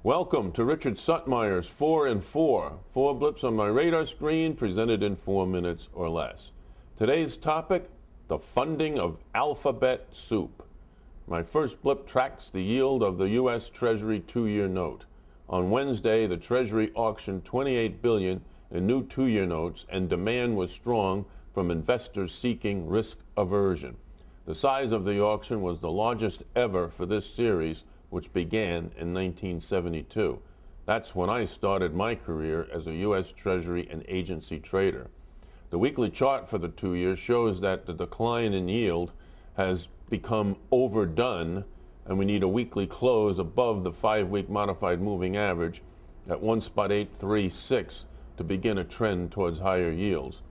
Welcome to Richard Suttmeyer's 4 in 4. 4 blips on my radar screen presented in 4 minutes or less. Today's topic, the funding of alphabet soup. My first blip tracks the yield of the U.S. Treasury 2-year note. On Wednesday, the Treasury auctioned $28 billion in new 2-year notes, and demand was strong from investors seeking risk aversion. The size of the auction was the largest ever for this series, which began in 1972. That's when I started my career as a U.S. Treasury and agency trader. The weekly chart for the 2 years shows that the decline in yield has become overdone, and we need a weekly close above the 5-week modified moving average at 1.836 to begin a trend towards higher yields.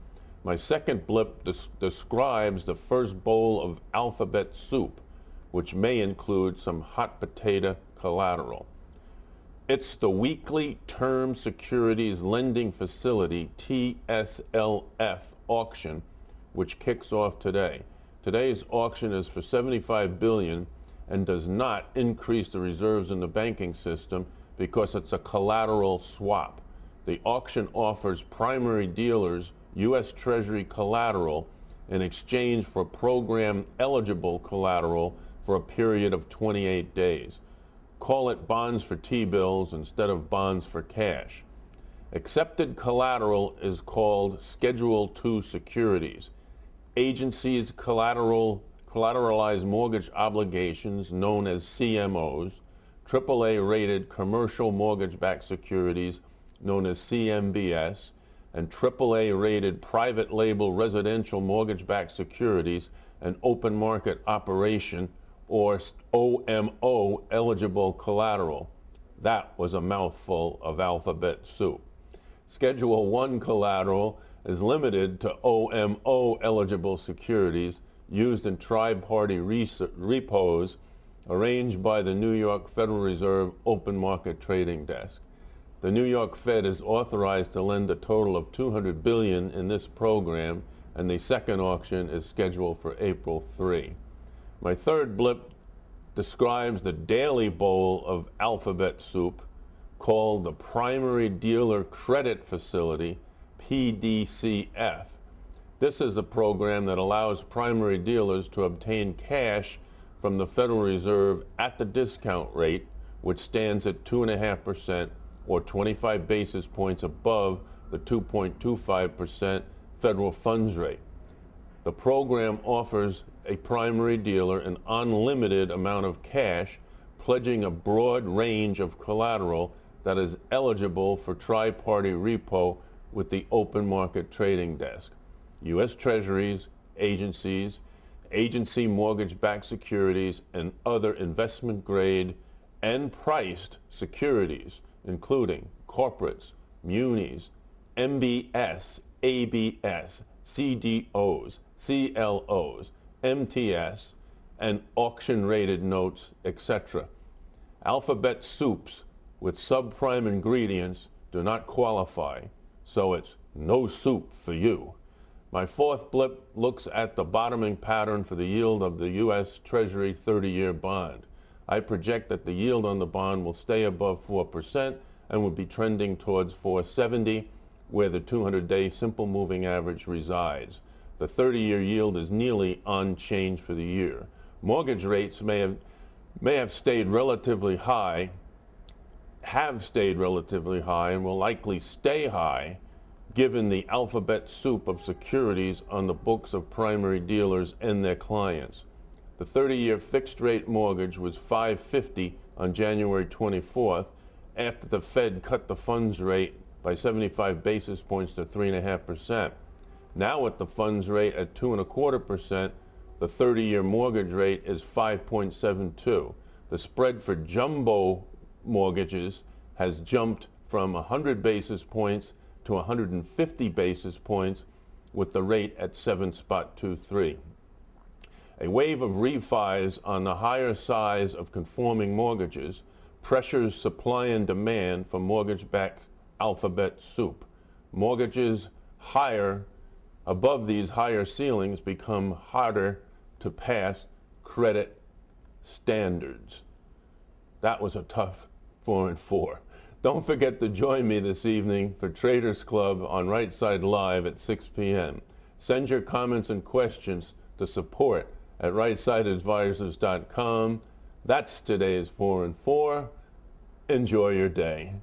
My second blip describes the first bowl of alphabet soup, which may include some hot potato collateral. It's the weekly Term Securities Lending Facility, TSLF, auction, which kicks off today. Today's auction is for $75 billion and does not increase the reserves in the banking system because it's a collateral swap. The auction offers primary dealers U.S. Treasury collateral in exchange for program-eligible collateral for a period of 28 days. Call it bonds for T-bills instead of bonds for cash. Accepted collateral is called Schedule II securities. Agencies collateralized mortgage obligations, known as CMOs, AAA-rated commercial mortgage-backed securities, known as CMBS, and AAA-rated private label residential mortgage-backed securities and open market operation, or OMO, eligible collateral. That was a mouthful of alphabet soup. Schedule I collateral is limited to OMO eligible securities used in tri-party repos arranged by the New York Federal Reserve Open Market Trading Desk. The New York Fed is authorized to lend a total of $200 billion in this program, and the second auction is scheduled for April 3. My third blip describes the daily bowl of alphabet soup called the Primary Dealer Credit Facility, PDCF. This is a program that allows primary dealers to obtain cash from the Federal Reserve at the discount rate, which stands at 2.5% or 25 basis points above the 2.25% federal funds rate. The program offers a primary dealer an unlimited amount of cash, pledging a broad range of collateral that is eligible for tri-party repo with the open market trading desk. U.S. Treasuries, agencies, agency mortgage-backed securities, and other investment-grade and priced securities, including corporates, munis, MBS, ABS, CDOs, CLOs, MTS, and auction-rated notes, etc. Alphabet soups with subprime ingredients do not qualify, so it's no soup for you. My fourth blip looks at the bottoming pattern for the yield of the U.S. Treasury 30-year bond. I project that the yield on the bond will stay above 4% and will be trending towards 4.70, where the 200-day simple moving average resides. The 30-year yield is nearly unchanged for the year. Mortgage rates may have stayed relatively high, and will likely stay high, given the alphabet soup of securities on the books of primary dealers and their clients. The 30-year fixed-rate mortgage was 5.50 on January 24th, after the Fed cut the funds rate by 75 basis points to 3.5%. Now with the funds rate at 2.25%, the 30-year mortgage rate is 5.72. The spread for jumbo mortgages has jumped from 100 basis points to 150 basis points, with the rate at 7.23. A wave of refis on the higher size of conforming mortgages pressures supply and demand for mortgage-backed alphabet soup. Mortgages higher above these higher ceilings become harder to pass credit standards. That was a tough 4 and 4. Don't forget to join me this evening for Traders Club on Right Side Live at 6 p.m. Send your comments and questions to support@rightsideadvisors.com. That's today's 4 and 4. Enjoy your day.